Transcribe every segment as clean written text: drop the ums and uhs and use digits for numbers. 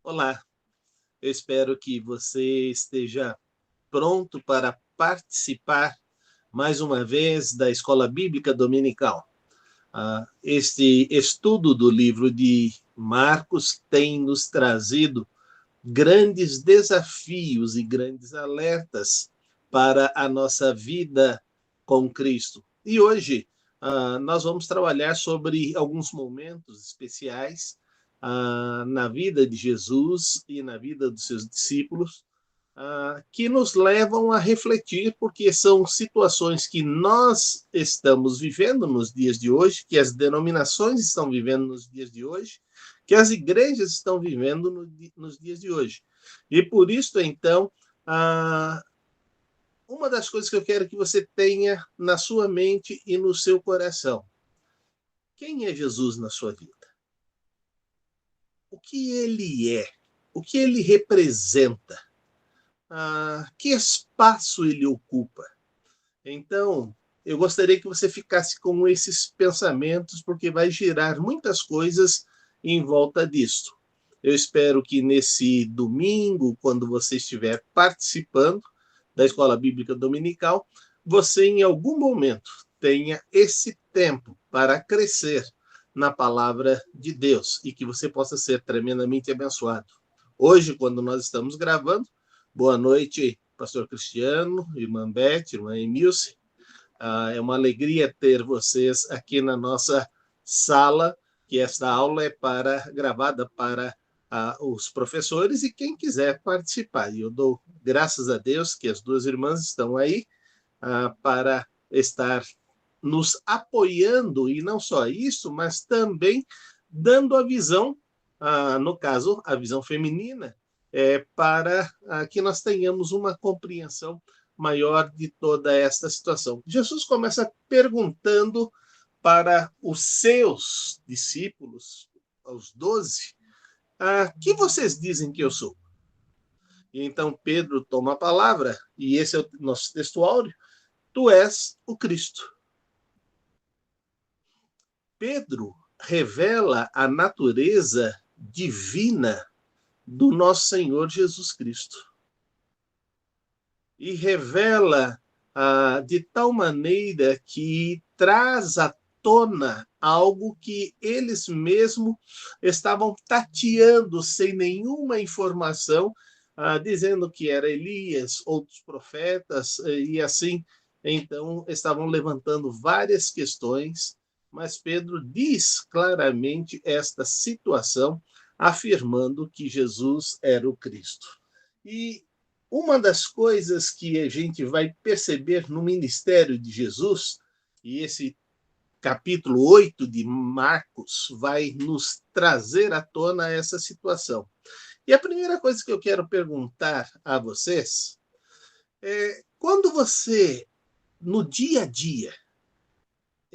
Olá, eu espero que você esteja pronto para participar mais uma vez da Escola Bíblica Dominical. Este estudo do livro de Marcos tem nos trazido grandes desafios e grandes alertas para a nossa vida com Cristo. E hoje nós vamos trabalhar sobre alguns momentos especiais na vida de Jesus e na vida dos seus discípulos, que nos levam a refletir, porque são situações que nós estamos vivendo nos dias de hoje, que as denominações estão vivendo nos dias de hoje, que as igrejas estão vivendo nos dias de hoje. E por isso, então, uma das coisas que eu quero que você tenha na sua mente e no seu coração: quem é Jesus na sua vida? O que ele é? O que ele representa? Que espaço ele ocupa? Então, eu gostaria que você ficasse com esses pensamentos, porque vai girar muitas coisas em volta disso. Eu espero que nesse domingo, quando você estiver participando da Escola Bíblica Dominical, você em algum momento tenha esse tempo para crescer na palavra de Deus e que você possa ser tremendamente abençoado. Hoje, quando nós estamos gravando, boa noite, pastor Cristiano, irmã Beth, irmã Emilce. É uma alegria ter vocês aqui na nossa sala, que esta aula é gravada para os professores e quem quiser participar. E eu dou graças a Deus que as duas irmãs estão aí para estar nos apoiando, e não só isso, mas também dando a visão, no caso, a visão feminina, para que nós tenhamos uma compreensão maior de toda esta situação. Jesus começa perguntando para os seus discípulos, aos 12, que vocês dizem que eu sou? E então Pedro toma a palavra, e esse é o nosso texto áureo: tu és o Cristo. Pedro revela a natureza divina do nosso Senhor Jesus Cristo. E revela de tal maneira que traz à tona algo que eles mesmos estavam tateando sem nenhuma informação, dizendo que era Elias, outros profetas, e assim, então, estavam levantando várias questões, mas Pedro diz claramente esta situação, afirmando que Jesus era o Cristo. E uma das coisas que a gente vai perceber no ministério de Jesus, e esse capítulo 8 de Marcos vai nos trazer à tona essa situação. E a primeira coisa que eu quero perguntar a vocês é: quando você, no dia a dia,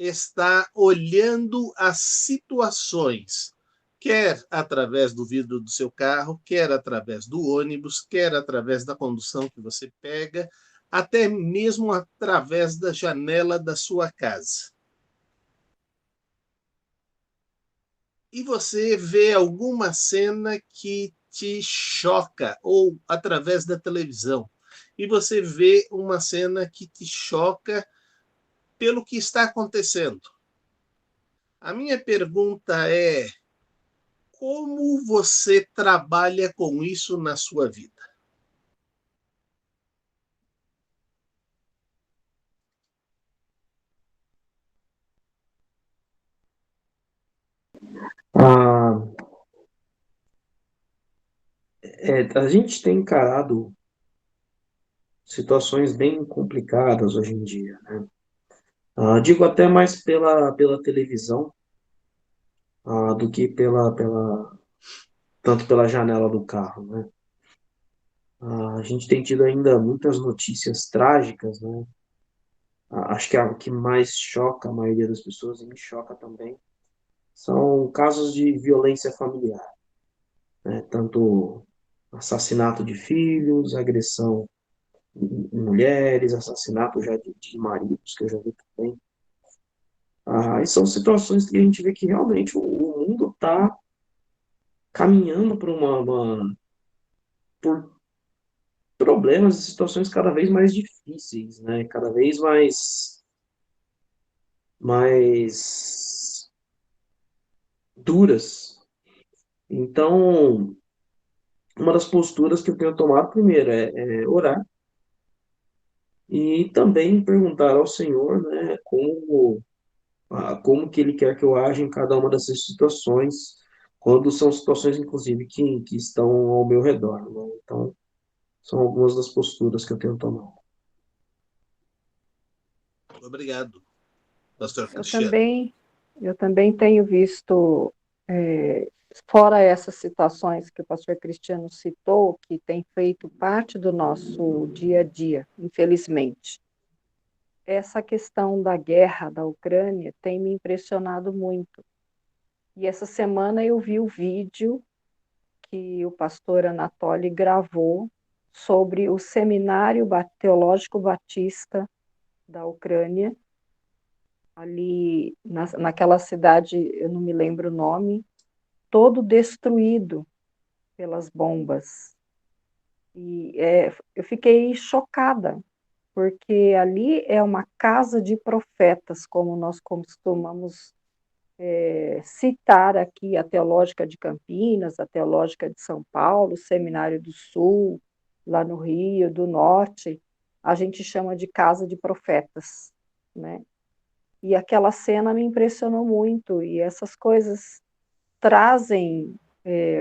está olhando as situações, quer através do vidro do seu carro, quer através do ônibus, quer através da condução que você pega, até mesmo através da janela da sua casa. E você vê alguma cena que te choca, ou através da televisão, e você vê uma cena que te choca pelo que está acontecendo. A minha pergunta é: como você trabalha com isso na sua vida? Ah, a gente tem encarado situações bem complicadas hoje em dia, né? Digo até mais pela televisão, do que tanto pela janela do carro, né? A gente tem tido ainda muitas notícias trágicas, né? Acho que o que mais choca a maioria das pessoas, e me choca também, são casos de violência familiar, né? Tanto assassinato de filhos, agressão em mulheres, assassinato já de maridos, que eu já vi também. E são situações que a gente vê que realmente o mundo está caminhando por problemas e situações cada vez mais difíceis, né? Cada vez mais duras. Então, uma das posturas que eu tenho tomado primeiro é orar e também perguntar ao Senhor, né, como que Ele quer que eu aja em cada uma dessas situações, quando são situações, inclusive, que estão ao meu redor, né? Então, são algumas das posturas que eu tenho tomado. Obrigado, pastor Eu Cristiano. também, eu também tenho visto, fora essas situações que o pastor Cristiano citou, que tem feito parte do nosso dia a dia, infelizmente. Essa questão da guerra da Ucrânia tem me impressionado muito. E essa semana eu vi o vídeo que o pastor Anatoly gravou sobre o Seminário Teológico Batista da Ucrânia, ali naquela cidade, eu não me lembro o nome, todo destruído pelas bombas. E eu fiquei chocada, porque ali é uma casa de profetas, como nós costumamos citar aqui a Teológica de Campinas, a Teológica de São Paulo, o Seminário do Sul, lá no Rio, do Norte, a gente chama de casa de profetas, né? E aquela cena me impressionou muito, e essas coisas trazem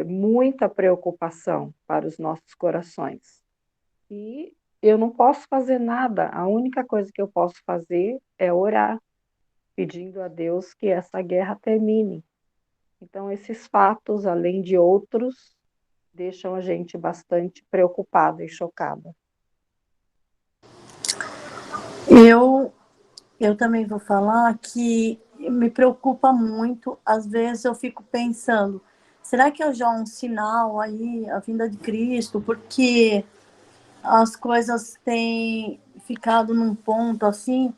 muita preocupação para os nossos corações. E eu não posso fazer nada, a única coisa que eu posso fazer é orar, pedindo a Deus que essa guerra termine. Então, esses fatos, além de outros, deixam a gente bastante preocupada e chocada. Eu também vou falar que me preocupa muito, às vezes eu fico pensando, será que é já um sinal aí, a vinda de Cristo, porque as coisas têm ficado num ponto assim,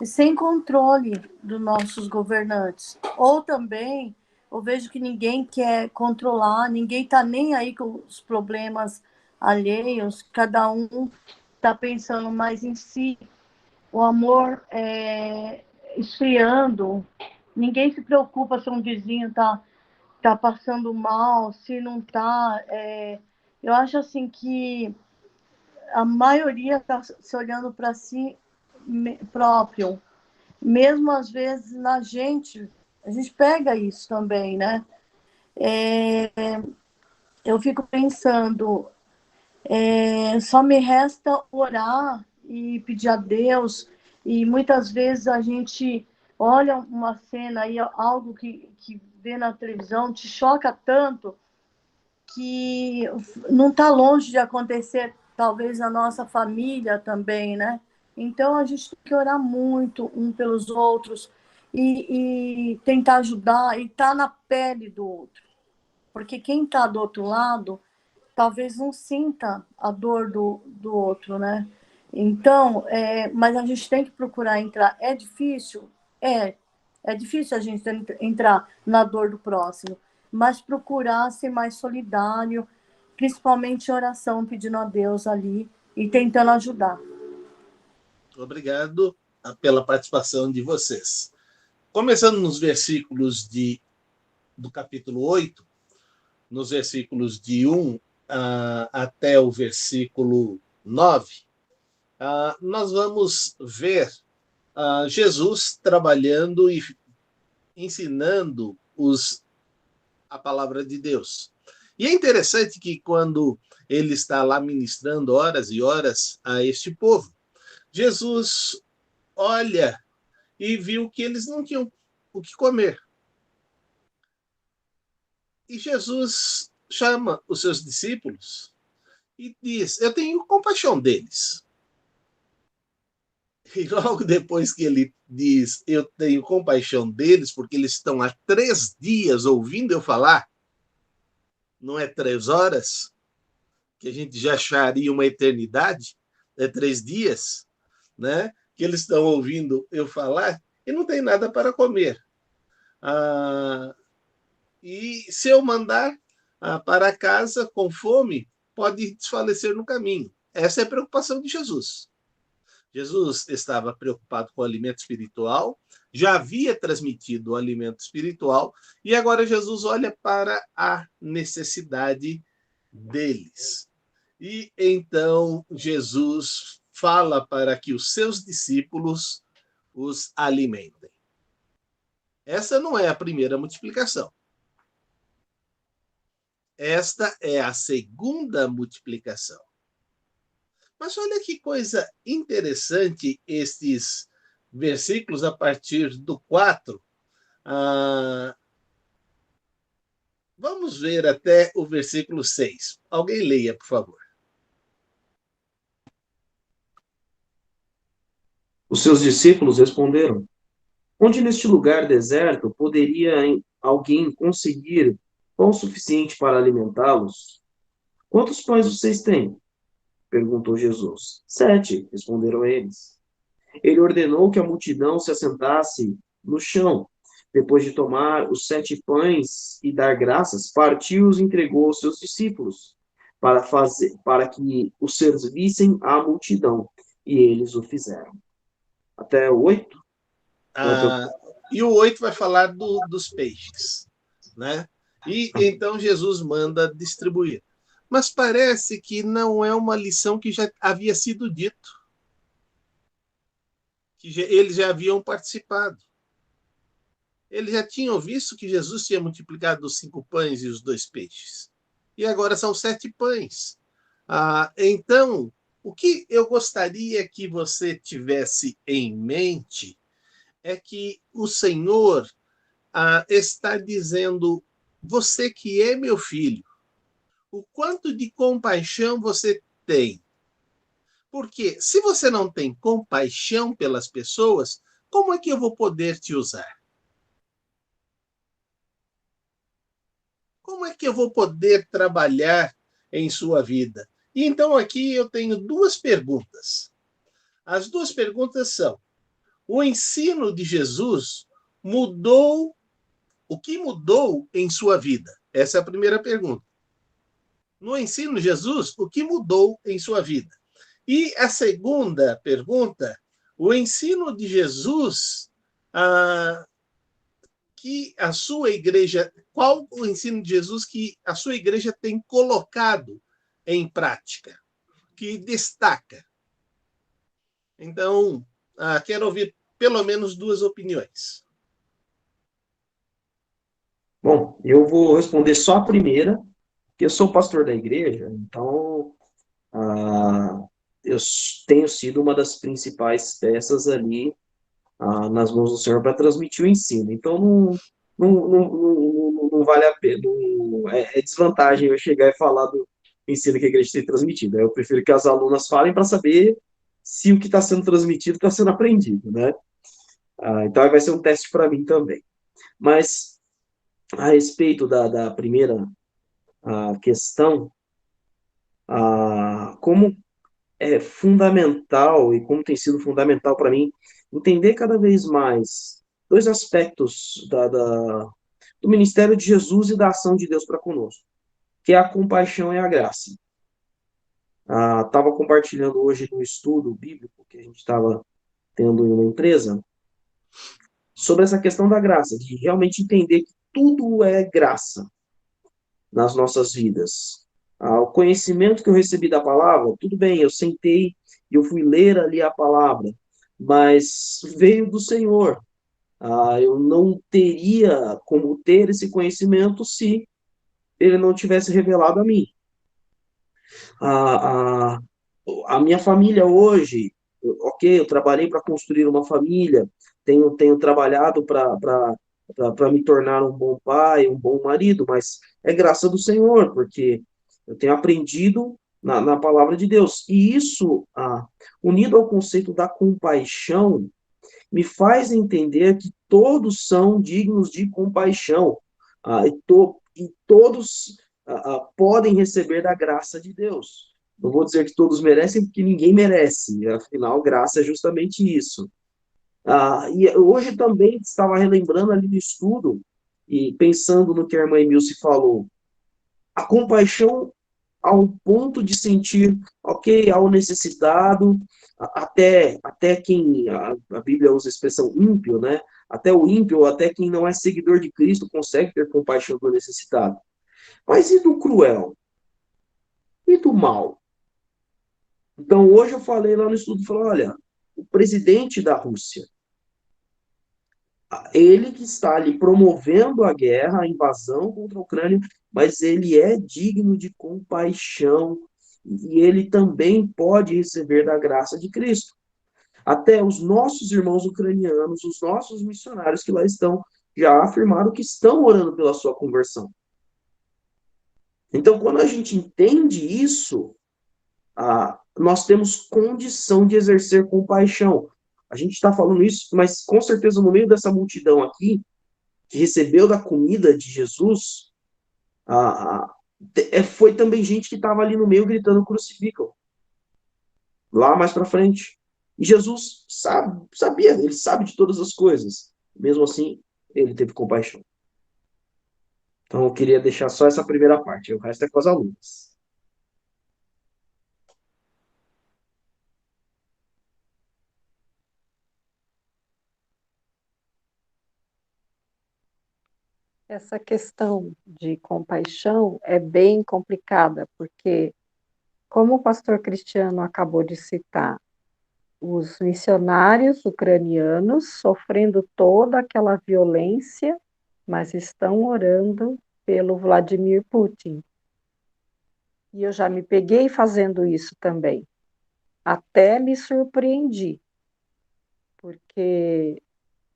sem controle dos nossos governantes. Ou também, eu vejo que ninguém quer controlar, ninguém está nem aí com os problemas alheios, cada um está pensando mais em si, o amor esfriando, ninguém se preocupa se um vizinho tá passando mal, se não está. Eu acho assim que a maioria está se olhando para si próprio, mesmo às vezes na gente, a gente pega isso também, né? Eu fico pensando, só me resta orar e pedir a Deus, e muitas vezes a gente olha uma cena aí, algo que vê na televisão, te choca tanto que não está longe de acontecer, talvez na nossa família também, né? Então a gente tem que orar muito um pelos outros e tentar ajudar e estar na pele do outro, porque quem está do outro lado talvez não sinta a dor do outro, né? Então, mas a gente tem que procurar entrar. É difícil? É difícil a gente entrar na dor do próximo, mas procurar ser mais solidário, principalmente em oração, pedindo a Deus ali e tentando ajudar. Obrigado pela participação de vocês. Começando nos versículos do capítulo 8, nos versículos de 1 até o versículo 9, nós vamos ver Jesus trabalhando e ensinando a palavra de Deus. E é interessante que quando ele está lá ministrando horas e horas a este povo, Jesus olha e viu que eles não tinham o que comer. E Jesus chama os seus discípulos e diz: eu tenho compaixão deles. E logo depois que ele diz: eu tenho compaixão deles, porque eles estão há 3 dias ouvindo eu falar, não é 3 horas, que a gente já acharia uma eternidade, é 3 dias, né? Que eles estão ouvindo eu falar e não tem nada para comer. E se eu mandar, para casa com fome, pode desfalecer no caminho. Essa é a preocupação de Jesus. Jesus estava preocupado com o alimento espiritual, já havia transmitido o alimento espiritual, e agora Jesus olha para a necessidade deles. E então Jesus fala para que os seus discípulos os alimentem. Essa não é a primeira multiplicação. Esta é a segunda multiplicação. Mas olha que coisa interessante estes versículos a partir do 4. Vamos ver até o versículo 6. Alguém leia, por favor. Os seus discípulos responderam: onde neste lugar deserto poderia alguém conseguir pão suficiente para alimentá-los? Quantos pães vocês têm? Perguntou Jesus. 7, responderam eles. Ele ordenou que a multidão se assentasse no chão. Depois de tomar os 7 pães e dar graças, partiu e os entregou aos seus discípulos, para que os servissem à multidão. E eles o fizeram. Até o 8? E o 8 vai falar dos peixes, né? E então Jesus manda distribuir. Mas parece que não é uma lição que já havia sido dito, que eles já haviam participado. Eles já tinham visto que Jesus tinha multiplicado os 5 pães e os 2 peixes. E agora são 7 pães. Então, o que eu gostaria que você tivesse em mente é que o Senhor está dizendo: você que é meu filho, o quanto de compaixão você tem. Porque se você não tem compaixão pelas pessoas, como é que eu vou poder te usar? Como é que eu vou poder trabalhar em sua vida? E então aqui eu tenho 2 perguntas. As 2 perguntas são: o ensino de Jesus mudou? O que mudou em sua vida? Essa é a primeira pergunta. No ensino de Jesus, o que mudou em sua vida? E a segunda pergunta: o ensino de Jesus, que a sua igreja, qual o ensino de Jesus que a sua igreja tem colocado em prática, que destaca? Então, quero ouvir pelo menos 2 opiniões. Bom, eu vou responder só a primeira, porque eu sou pastor da igreja, então eu tenho sido uma das principais peças ali nas mãos do Senhor para transmitir o ensino. Então, não vale a pena, é desvantagem eu chegar e falar do ensino que a igreja tem transmitido. Eu prefiro que as alunas falem para saber se o que está sendo transmitido está sendo aprendido, né? Então, vai ser um teste para mim também. Mas, a respeito da primeira questão, como é fundamental e como tem sido fundamental para mim entender cada vez mais 2 aspectos do ministério de Jesus e da ação de Deus para conosco, que é a compaixão e a graça. Estava compartilhando hoje no estudo bíblico que a gente estava tendo em uma empresa sobre essa questão da graça, de realmente entender que tudo é graça nas nossas vidas. O conhecimento que eu recebi da palavra, tudo bem, eu sentei e eu fui ler ali a palavra, mas veio do Senhor. Eu não teria como ter esse conhecimento se ele não tivesse revelado a mim. A minha família hoje, ok, eu trabalhei para construir uma família, tenho trabalhado para me tornar um bom pai, um bom marido, mas é graça do Senhor, porque eu tenho aprendido na palavra de Deus. E isso, unido ao conceito da compaixão, me faz entender que todos são dignos de compaixão, e todos podem receber da graça de Deus. Não vou dizer que todos merecem, porque ninguém merece, afinal, graça é justamente isso. E hoje também estava relembrando ali do estudo, e pensando no que a irmã Emilce falou, a compaixão ao ponto de sentir, ok, ao necessitado, até quem, a Bíblia usa a expressão ímpio, né? Até o ímpio, até quem não é seguidor de Cristo consegue ter compaixão do necessitado. Mas e do cruel? E do mal? Então, hoje eu falei lá no estudo, falei, olha, o presidente da Rússia, ele que está ali promovendo a guerra, a invasão contra a Ucrânia, mas ele é digno de compaixão e ele também pode receber da graça de Cristo. Até os nossos irmãos ucranianos, os nossos missionários que lá estão, já afirmaram que estão orando pela sua conversão. Então, quando a gente entende isso, nós temos condição de exercer compaixão. A gente está falando isso, mas com certeza no meio dessa multidão aqui, que recebeu da comida de Jesus, foi também gente que estava ali no meio gritando crucificam, lá mais para frente. E Jesus sabia, ele sabe de todas as coisas. Mesmo assim, ele teve compaixão. Então, eu queria deixar só essa primeira parte, o resto é com as alunas. Essa questão de compaixão é bem complicada, porque, como o pastor Cristiano acabou de citar, os missionários ucranianos sofrendo toda aquela violência, mas estão orando pelo Vladimir Putin. E eu já me peguei fazendo isso também. Até me surpreendi, porque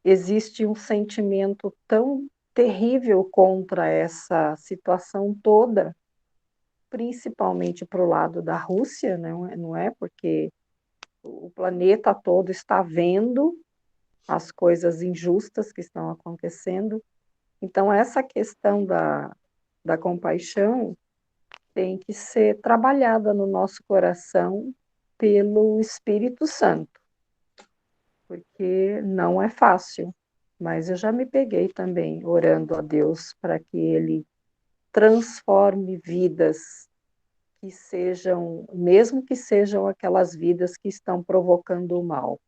existe um sentimento tão terrível contra essa situação toda, principalmente para o lado da Rússia, não é? Porque o planeta todo está vendo as coisas injustas que estão acontecendo. Então, essa questão da compaixão tem que ser trabalhada no nosso coração pelo Espírito Santo, porque não é fácil. Mas eu já me peguei também orando a Deus para que Ele transforme vidas que sejam, mesmo que sejam aquelas vidas que estão provocando o mal.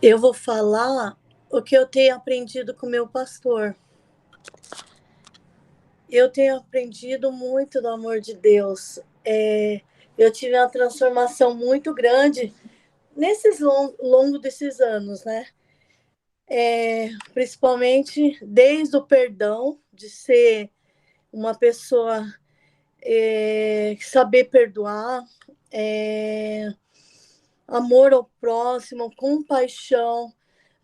Eu vou falar o que eu tenho aprendido com o meu pastor. Eu tenho aprendido muito do amor de Deus. Eu tive uma transformação muito grande nesses longo desses anos, né? Principalmente desde o perdão, de ser uma pessoa saber perdoar, amor ao próximo, compaixão,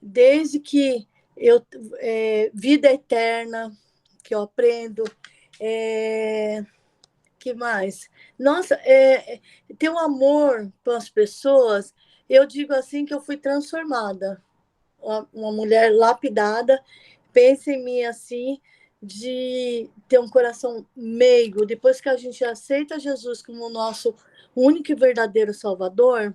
desde que vida eterna, que eu aprendo, que mais? Nossa, ter um amor pelas pessoas, eu digo assim que eu fui transformada, uma mulher lapidada, pensa em mim assim, de ter um coração meigo, depois que a gente aceita Jesus como o nosso único e verdadeiro Salvador,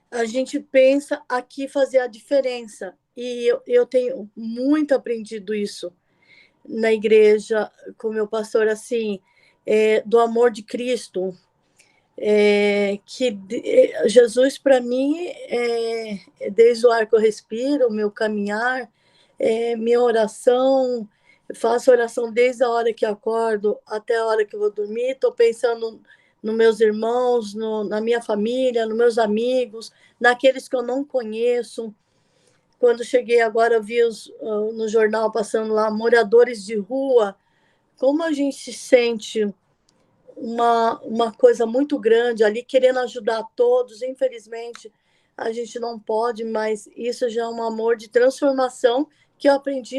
a gente pensa aqui fazer a diferença, e eu tenho muito aprendido isso na igreja, com meu pastor, assim, do amor de Cristo, que Jesus, para mim, desde o ar que eu respiro, o meu caminhar, minha oração, faço oração desde a hora que eu acordo até a hora que eu vou dormir, estou pensando nos meus irmãos, na minha família, nos meus amigos, naqueles que eu não conheço. Quando cheguei agora, eu vi no jornal passando lá, moradores de rua, como a gente se sente uma coisa muito grande ali, querendo ajudar todos. Infelizmente, a gente não pode, mas isso já é um amor de transformação que eu aprendi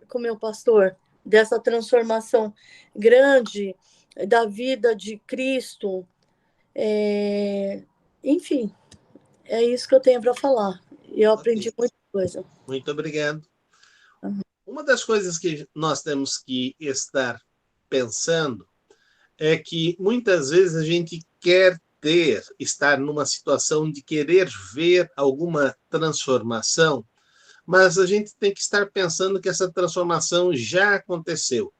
com meu pastor, dessa transformação grande da vida de Cristo. Enfim, é isso que eu tenho para falar. Eu aprendi muita coisa. Muito obrigado. Uma das coisas que nós temos que estar pensando é que muitas vezes a gente quer estar numa situação de querer ver alguma transformação, mas a gente tem que estar pensando que essa transformação já aconteceu.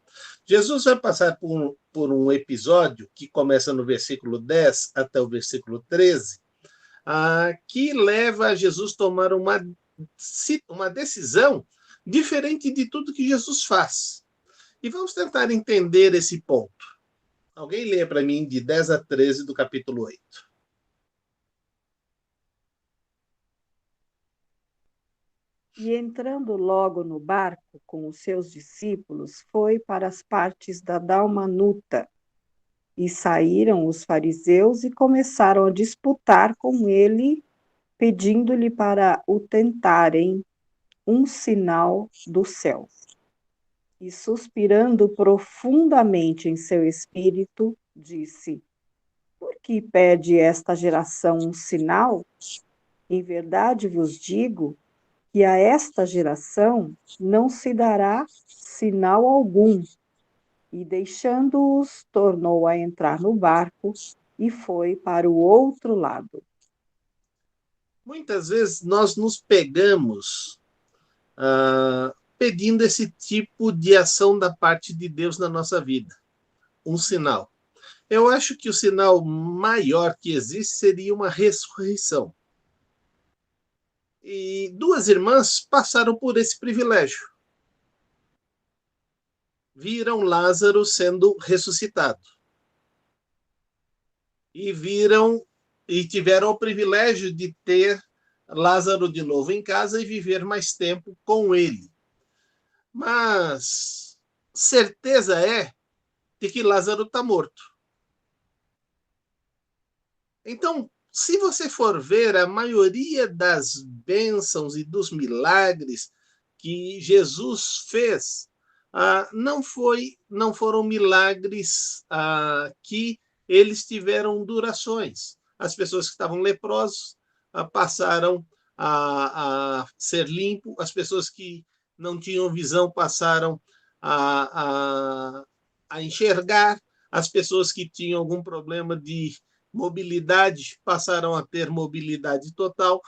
Jesus vai passar por um episódio que começa no versículo 10 até o versículo 13, que leva a Jesus a tomar uma decisão diferente de tudo que Jesus faz. E vamos tentar entender esse ponto. Alguém lê para mim de 10 a 13 do capítulo 8. E entrando logo no barco com os seus discípulos, foi para as partes da Dalmanuta. E saíram os fariseus e começaram a disputar com ele, pedindo-lhe para o tentarem um sinal do céu. E suspirando profundamente em seu espírito, disse: Por que pede esta geração um sinal? Em verdade vos digo que a esta geração não se dará sinal algum. E deixando-os, tornou a entrar no barco e foi para o outro lado. Muitas vezes nós nos pegamos pedindo esse tipo de ação da parte de Deus na nossa vida. Um sinal. Eu acho que o sinal maior que existe seria uma ressurreição. E duas irmãs passaram por esse privilégio. Viram Lázaro sendo ressuscitado. E tiveram o privilégio de ter Lázaro de novo em casa e viver mais tempo com ele. Mas certeza é de que Lázaro está morto. Então, se você for ver, a maioria das bênçãos e dos milagres que Jesus fez não foram milagres que eles tiveram durações. As pessoas que estavam leprosos passaram a ser limpos, as pessoas que não tinham visão passaram a enxergar, as pessoas que tinham algum problema de mobilidade passaram a ter mobilidade total.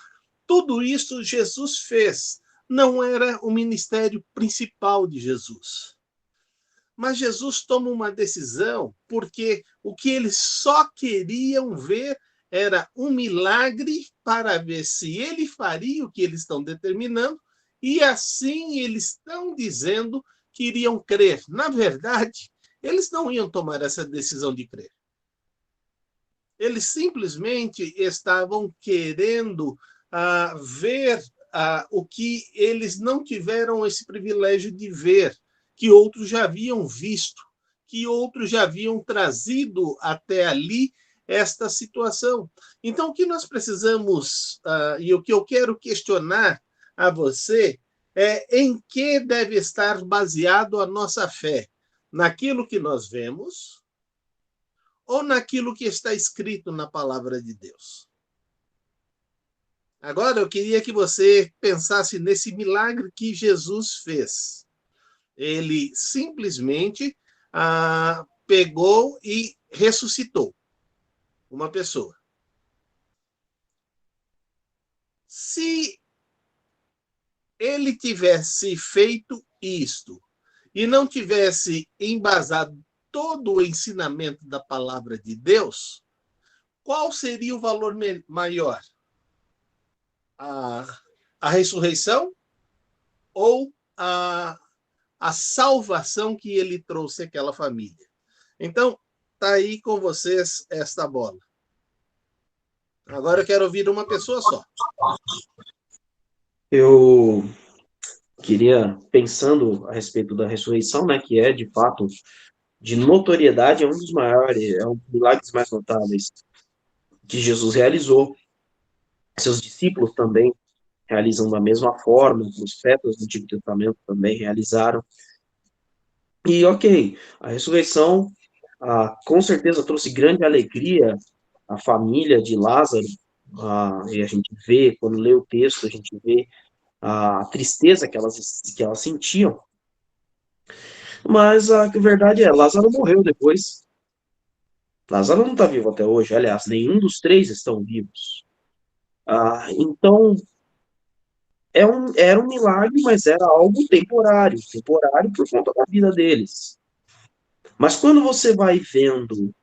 Tudo isso Jesus fez. Não era o ministério principal de Jesus. Mas Jesus toma uma decisão porque o que eles só queriam ver era um milagre para ver se ele faria o que eles estão determinando, e assim eles estão dizendo que iriam crer. Na verdade, eles não iam tomar essa decisão de crer. Eles simplesmente estavam querendo ver o que eles não tiveram esse privilégio de ver, que outros já haviam visto, que outros já haviam trazido até ali esta situação. Então, o que nós precisamos, e o que eu quero questionar a você, é em que deve estar baseado a nossa fé? Naquilo que nós vemos ou naquilo que está escrito na palavra de Deus? Agora, eu queria que você pensasse nesse milagre que Jesus fez. Ele simplesmente pegou e ressuscitou uma pessoa. Se ele tivesse feito isto e não tivesse embasado todo o ensinamento da palavra de Deus, qual seria o valor maior? A ressurreição ou a salvação que ele trouxe àquela família? Então, está aí com vocês esta bola. Agora eu quero ouvir uma pessoa só. Eu queria, pensando a respeito da ressurreição, né, que é, de fato, de notoriedade, é um dos maiores, é um dos milagres mais notáveis que Jesus realizou. Seus discípulos também realizam da mesma forma, os profetas do Antigo Testamento também realizaram. E, ok, a ressurreição com certeza trouxe grande alegria à família de Lázaro, e a gente vê, quando lê o texto, a gente vê a tristeza que elas sentiam. Mas a verdade é, Lázaro morreu depois. Lázaro não está vivo até hoje, aliás, nenhum dos três estão vivos. Então, era um milagre, mas era algo temporário por conta da vida deles. Mas quando você vai vendo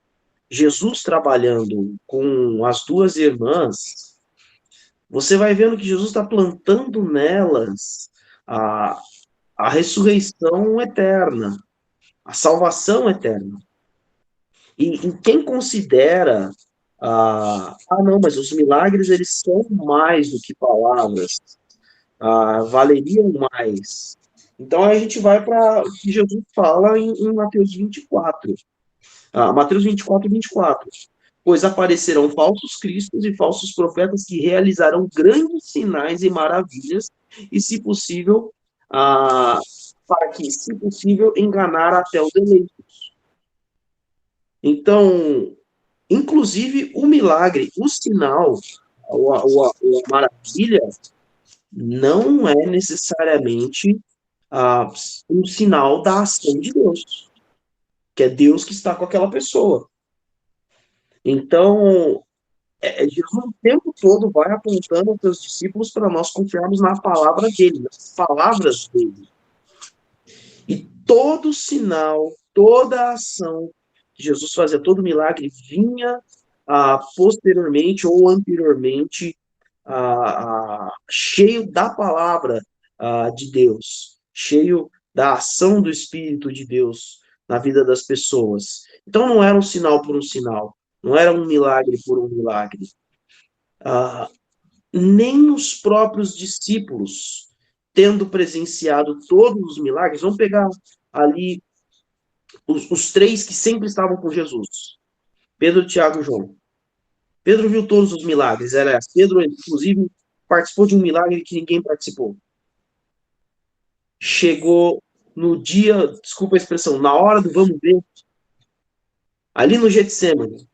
Jesus trabalhando com as duas irmãs, você vai vendo que Jesus está plantando nelas a, a ressurreição eterna, a salvação eterna. E quem considera, não, mas os milagres eles são mais do que palavras, valeriam mais. Então a gente vai para o que Jesus fala em Mateus 24. Mateus 24, 24. Pois aparecerão falsos cristos e falsos profetas que realizarão grandes sinais e maravilhas, e se possível, para que, se possível, enganar até os eleitos. Então, inclusive, o milagre, o sinal, a maravilha, não é necessariamente um sinal da ação de Deus, que é Deus que está com aquela pessoa. Então, Jesus o tempo todo vai apontando aos seus discípulos para nós confiarmos na palavra dele, nas palavras dele. E todo sinal, toda ação que Jesus fazia, todo milagre vinha posteriormente ou anteriormente cheio da palavra de Deus, cheio da ação do Espírito de Deus na vida das pessoas. Então não era um sinal por um sinal, não era um milagre por um milagre. Nem os próprios discípulos, tendo presenciado todos os milagres, vamos pegar ali os três que sempre estavam com Jesus, Pedro, Tiago e João. Pedro viu todos os milagres, Pedro, inclusive, participou de um milagre que ninguém participou. Chegou no dia, desculpa a expressão, na hora do vamos ver, ali no Getsemane.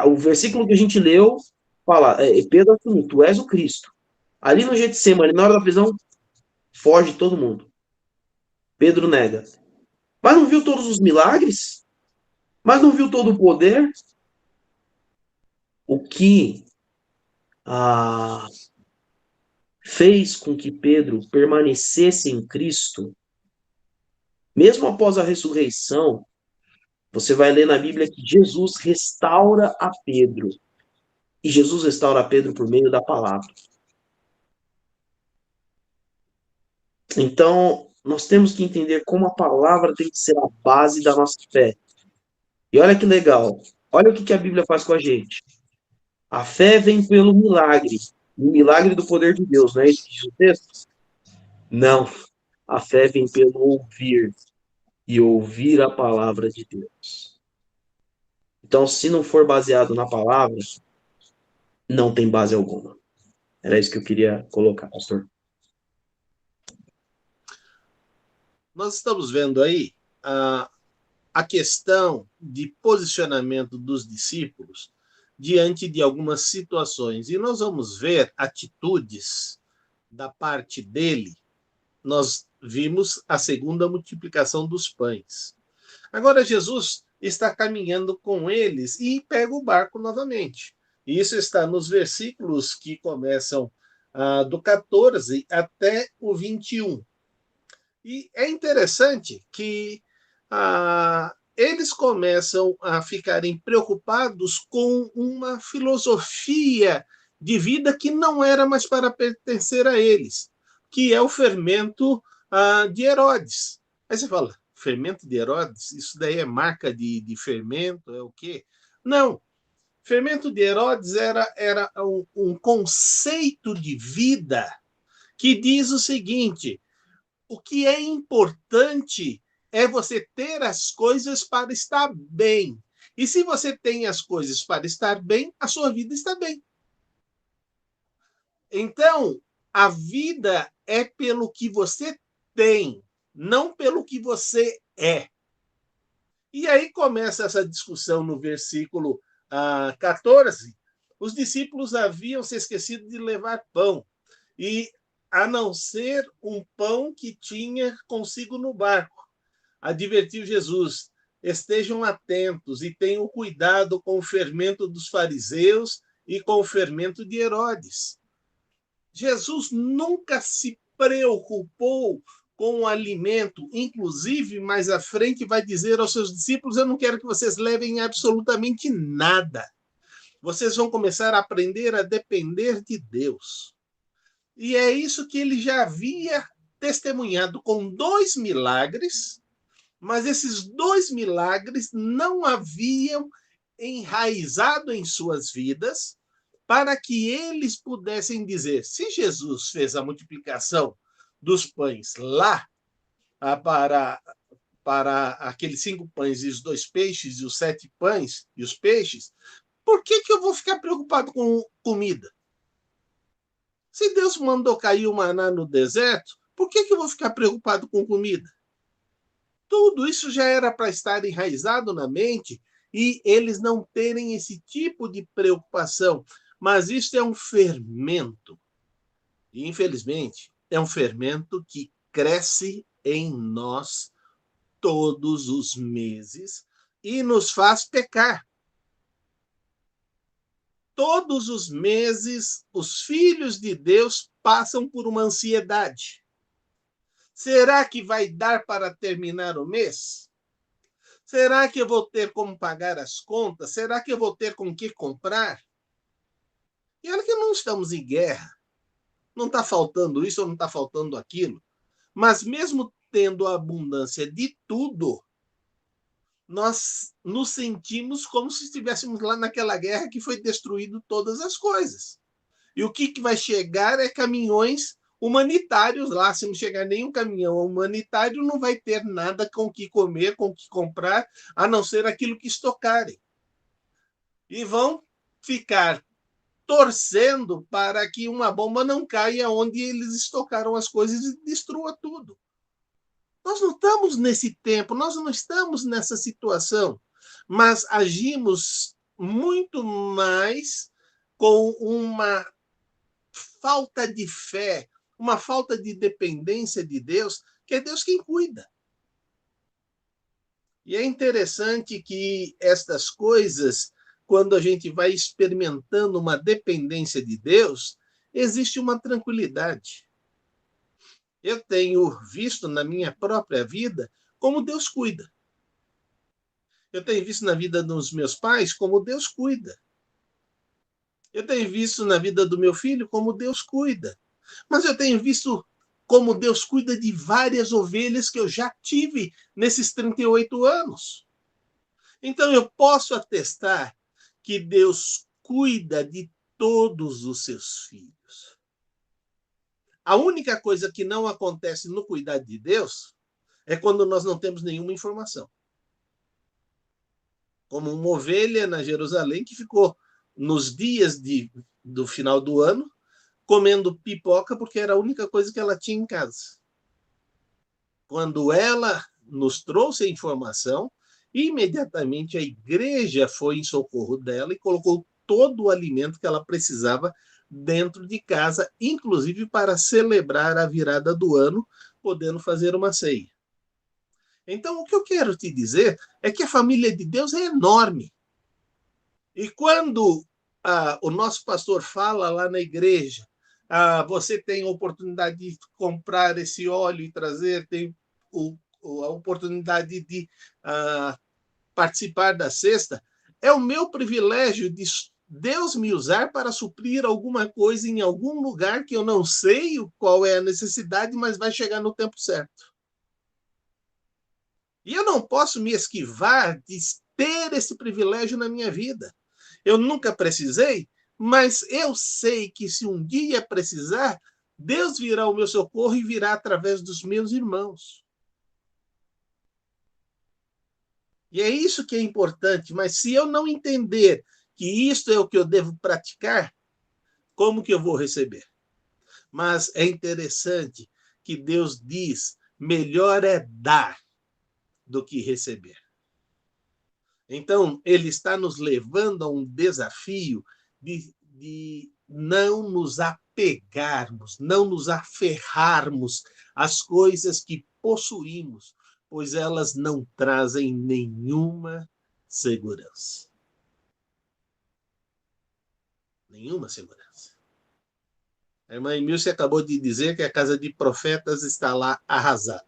O versículo que a gente leu fala, Pedro assumiu, tu és o Cristo. Ali no Getsemane, na hora da prisão, foge todo mundo. Pedro nega. Mas não viu todos os milagres? Mas não viu todo o poder? O que fez com que Pedro permanecesse em Cristo, mesmo após a ressurreição, você vai ler na Bíblia que Jesus restaura a Pedro. E Jesus restaura a Pedro por meio da palavra. Então, nós temos que entender como a palavra tem que ser a base da nossa fé. E olha que legal. Olha o que a Bíblia faz com a gente. A fé vem pelo milagre. O milagre do poder de Deus, não é isso que diz o texto? Não. A fé vem pelo ouvir. E ouvir a palavra de Deus. Então, se não for baseado na palavra, não tem base alguma. Era isso que eu queria colocar, pastor. Nós estamos vendo aí a questão de posicionamento dos discípulos diante de algumas situações. E nós vamos ver atitudes da parte dele. Nós vimos a segunda multiplicação dos pães. Agora Jesus está caminhando com eles e pega o barco novamente. E isso está nos versículos que começam do 14 até o 21. E é interessante que eles começam a ficarem preocupados com uma filosofia de vida que não era mais para pertencer a eles, que é o fermento de Herodes. Aí você fala, fermento de Herodes? Isso daí é marca de fermento? É o quê? Não. Fermento de Herodes era um conceito de vida que diz o seguinte: o que é importante é você ter as coisas para estar bem. E se você tem as coisas para estar bem, a sua vida está bem. Então, a vida é pelo que você tem, não pelo que você é. E aí começa essa discussão no versículo 14. Os discípulos haviam se esquecido de levar pão, e a não ser um pão que tinha consigo no barco. Advertiu Jesus: estejam atentos e tenham cuidado com o fermento dos fariseus e com o fermento de Herodes. Jesus nunca se preocupou com o alimento, inclusive mais à frente vai dizer aos seus discípulos: eu não quero que vocês levem absolutamente nada. Vocês vão começar a aprender a depender de Deus. E é isso que ele já havia testemunhado com 2 milagres, mas esses 2 milagres não haviam enraizado em suas vidas para que eles pudessem dizer: se Jesus fez a multiplicação dos pães lá para aqueles 5 pães e os 2 peixes e os 7 pães e os peixes, por que eu vou ficar preocupado com comida? Se Deus mandou cair o maná no deserto, por que eu vou ficar preocupado com comida? Tudo isso já era para estar enraizado na mente e eles não terem esse tipo de preocupação. Mas isso é um fermento. E, infelizmente, é um fermento que cresce em nós todos os meses e nos faz pecar. Todos os meses, os filhos de Deus passam por uma ansiedade. Será que vai dar para terminar o mês? Será que eu vou ter como pagar as contas? Será que eu vou ter com o que comprar? E olha que não estamos em guerra. Não está faltando isso ou não está faltando aquilo. Mas mesmo tendo a abundância de tudo, nós nos sentimos como se estivéssemos lá naquela guerra que foi destruído todas as coisas. E o que vai chegar é caminhões humanitários lá. Se não chegar nenhum caminhão humanitário, não vai ter nada com o que comer, com o que comprar, a não ser aquilo que estocarem. E vão ficar torcendo para que uma bomba não caia onde eles estocaram as coisas e destrua tudo. Nós não estamos nesse tempo, nós não estamos nessa situação, mas agimos muito mais com uma falta de fé, uma falta de dependência de Deus, que é Deus quem cuida. E é interessante que estas coisas, quando a gente vai experimentando uma dependência de Deus, existe uma tranquilidade. Eu tenho visto na minha própria vida como Deus cuida. Eu tenho visto na vida dos meus pais como Deus cuida. Eu tenho visto na vida do meu filho como Deus cuida. Mas eu tenho visto como Deus cuida de várias ovelhas que eu já tive nesses 38 anos. Então eu posso atestar que Deus cuida de todos os seus filhos. A única coisa que não acontece no cuidar de Deus é quando nós não temos nenhuma informação. Como uma ovelha na Jerusalém que ficou nos dias do final do ano comendo pipoca porque era a única coisa que ela tinha em casa. Quando ela nos trouxe a informação, imediatamente a igreja foi em socorro dela e colocou todo o alimento que ela precisava dentro de casa, inclusive para celebrar a virada do ano, podendo fazer uma ceia. Então, o que eu quero te dizer é que a família de Deus é enorme. E quando o nosso pastor fala lá na igreja, você tem a oportunidade de comprar esse óleo e trazer, tem a oportunidade de participar da cesta, é o meu privilégio de Deus me usar para suprir alguma coisa em algum lugar que eu não sei qual é a necessidade, mas vai chegar no tempo certo. E eu não posso me esquivar de ter esse privilégio na minha vida. Eu nunca precisei, mas eu sei que se um dia precisar, Deus virá ao meu socorro e virá através dos meus irmãos. E é isso que é importante, mas se eu não entender que isto é o que eu devo praticar, como que eu vou receber? Mas é interessante que Deus diz, melhor é dar do que receber. Então, ele está nos levando a um desafio de não nos apegarmos, não nos aferrarmos às coisas que possuímos, pois elas não trazem nenhuma segurança. Nenhuma segurança. A irmã Emilce acabou de dizer que a casa de profetas está lá arrasada.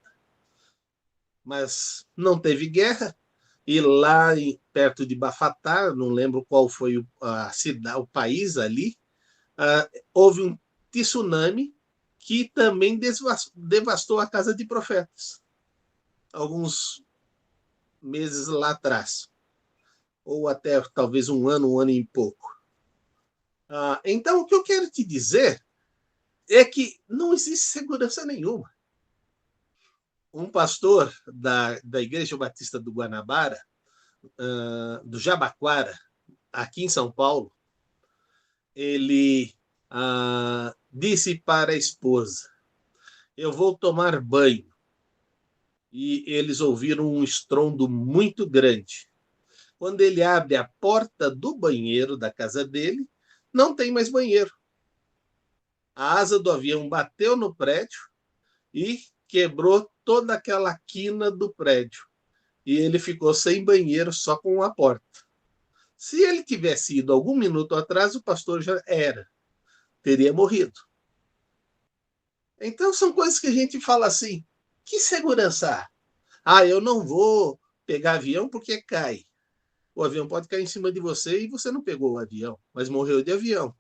Mas não teve guerra, e lá perto de Bafatá, não lembro qual foi a cidade, o país ali, houve um tsunami que também devastou a casa de profetas, alguns meses lá atrás, ou até talvez um ano e pouco. Então, o que eu quero te dizer é que não existe segurança nenhuma. Um pastor da Igreja Batista do Guanabara, do Jabaquara, aqui em São Paulo, ele disse para a esposa: eu vou tomar banho. E eles ouviram um estrondo muito grande. Quando ele abre a porta do banheiro da casa dele, não tem mais banheiro. A asa do avião bateu no prédio e quebrou toda aquela quina do prédio. E ele ficou sem banheiro, só com a porta. Se ele tivesse ido algum minuto atrás, o pastor já teria morrido. Então são coisas que a gente fala assim: que segurança há? Eu não vou pegar avião porque cai. O avião pode cair em cima de você e você não pegou o avião, mas morreu de avião.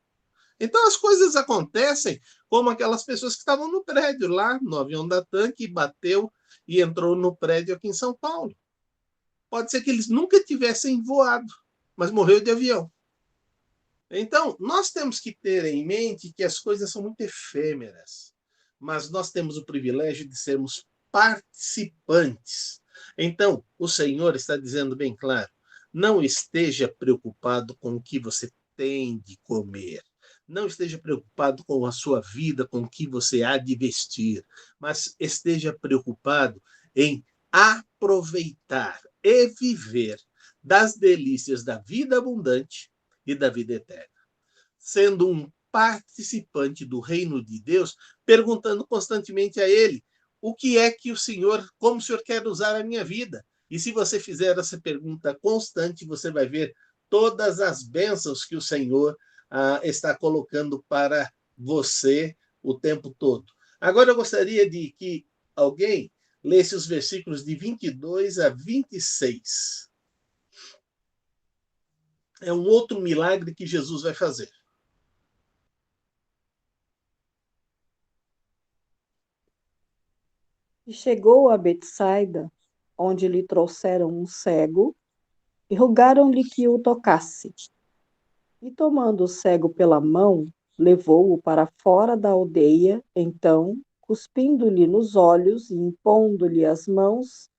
Então as coisas acontecem como aquelas pessoas que estavam no prédio lá, no avião da TAM, que bateu e entrou no prédio aqui em São Paulo. Pode ser que eles nunca tivessem voado, mas morreu de avião. Então, nós temos que ter em mente que as coisas são muito efêmeras, mas nós temos o privilégio de sermos participantes. Então, o Senhor está dizendo bem claro: não esteja preocupado com o que você tem de comer. Não esteja preocupado com a sua vida, com o que você há de vestir, mas esteja preocupado em aproveitar e viver das delícias da vida abundante e da vida eterna, sendo um participante do reino de Deus, perguntando constantemente a Ele: o que é que o Senhor, como o Senhor quer usar a minha vida? E se você fizer essa pergunta constante, você vai ver todas as bênçãos que o Senhor está colocando para você o tempo todo. Agora eu gostaria de que alguém lesse os versículos de 22 a 26. É um outro milagre que Jesus vai fazer. E chegou a Betsaida, onde lhe trouxeram um cego, e rogaram-lhe que o tocasse. E tomando o cego pela mão, levou-o para fora da aldeia, então, cuspindo-lhe nos olhos e impondo-lhe as mãos,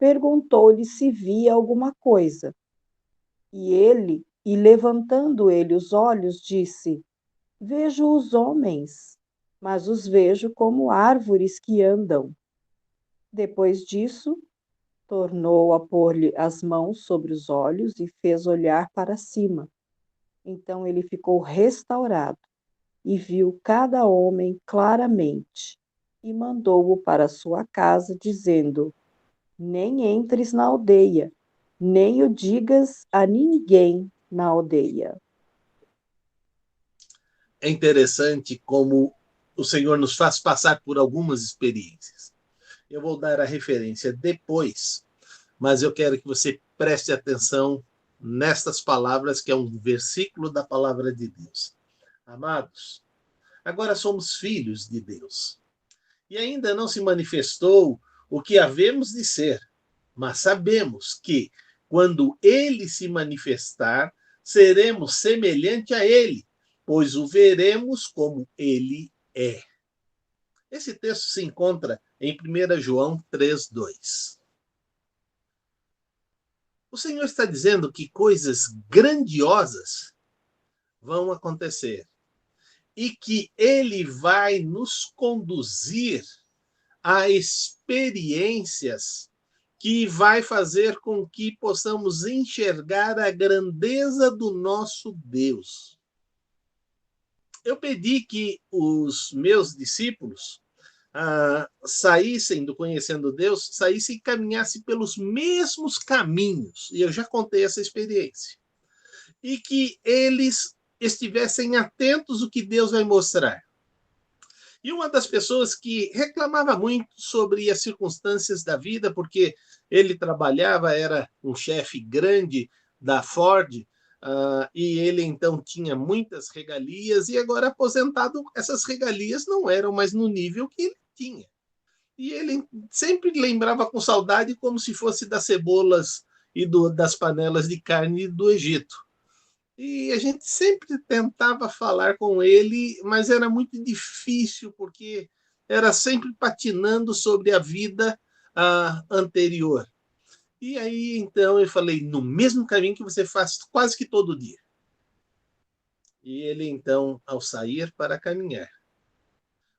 perguntou-lhe se via alguma coisa. E levantando ele os olhos, disse: vejo os homens, mas os vejo como árvores que andam. Depois disso, tornou a pôr-lhe as mãos sobre os olhos e fez olhar para cima. Então ele ficou restaurado e viu cada homem claramente e mandou-o para sua casa, dizendo: nem entres na aldeia, nem o digas a ninguém na aldeia. É interessante como o Senhor nos faz passar por algumas experiências. Eu vou dar a referência depois, mas eu quero que você preste atenção nestas palavras, que é um versículo da palavra de Deus. Amados, agora somos filhos de Deus. E ainda não se manifestou o que havemos de ser, mas sabemos que, quando ele se manifestar, seremos semelhante a ele, pois o veremos como ele é. Esse texto se encontra em 1 João 3:2. O Senhor está dizendo que coisas grandiosas vão acontecer e que ele vai nos conduzir a experiências que vai fazer com que possamos enxergar a grandeza do nosso Deus. Eu pedi que os meus discípulos saíssem do Conhecendo Deus, saíssem e caminhassem pelos mesmos caminhos, e eu já contei essa experiência, e que eles estivessem atentos ao que Deus vai mostrar. E uma das pessoas que reclamava muito sobre as circunstâncias da vida, porque ele trabalhava, era um chefe grande da Ford, e ele então tinha muitas regalias, e agora aposentado, essas regalias não eram mais no nível que ele tinha. E ele sempre lembrava com saudade como se fosse das cebolas e das panelas de carne do Egito. E a gente sempre tentava falar com ele, mas era muito difícil, porque era sempre patinando sobre a vida anterior. E aí, então, eu falei, no mesmo caminho que você faz quase que todo dia. E ele, então, ao sair para caminhar,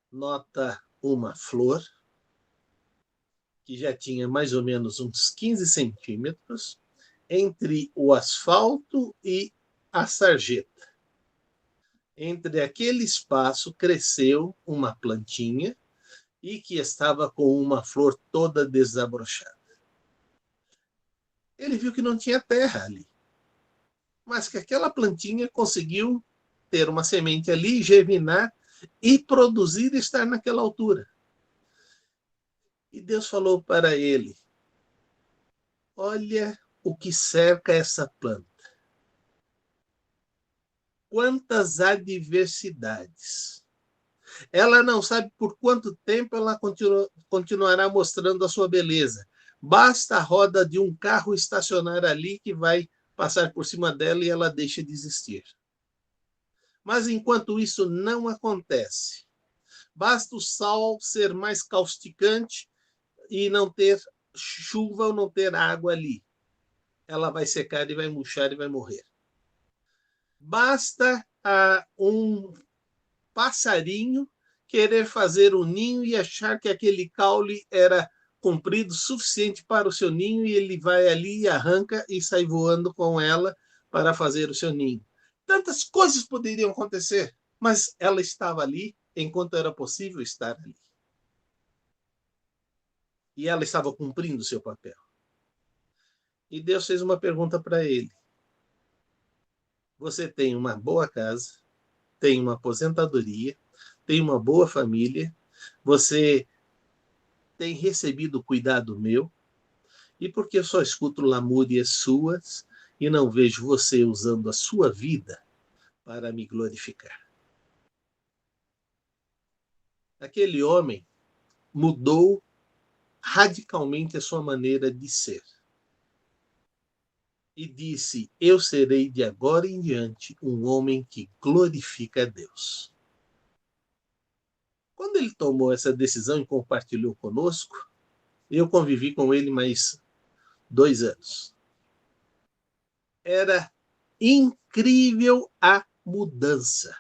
nota uma flor, que já tinha mais ou menos uns 15 centímetros, entre o asfalto e a sarjeta. Entre aquele espaço cresceu uma plantinha e que estava com uma flor toda desabrochada. Ele viu que não tinha terra ali, mas que aquela plantinha conseguiu ter uma semente ali, germinar e produzir e estar naquela altura. E Deus falou para ele: olha o que cerca essa planta. Quantas adversidades. Ela não sabe por quanto tempo ela continuará mostrando a sua beleza. Basta a roda de um carro estacionar ali que vai passar por cima dela e ela deixa de existir. Mas enquanto isso não acontece, basta o sol ser mais causticante e não ter chuva ou não ter água ali. Ela vai secar e vai murchar e vai morrer. Basta um passarinho querer fazer um ninho e achar que aquele caule era comprido suficiente para o seu ninho e ele vai ali e arranca e sai voando com ela para fazer o seu ninho. Tantas coisas poderiam acontecer, mas ela estava ali enquanto era possível estar ali. E ela estava cumprindo o seu papel. E Deus fez uma pergunta para ele. Você tem uma boa casa, tem uma aposentadoria, tem uma boa família, você tem recebido cuidado meu, e porque eu só escuto lamúrias suas e não vejo você usando a sua vida para me glorificar. Aquele homem mudou radicalmente a sua maneira de ser. E disse, eu serei de agora em diante um homem que glorifica a Deus. Quando ele tomou essa decisão e compartilhou conosco, eu convivi com ele mais 2 anos. Era incrível a mudança.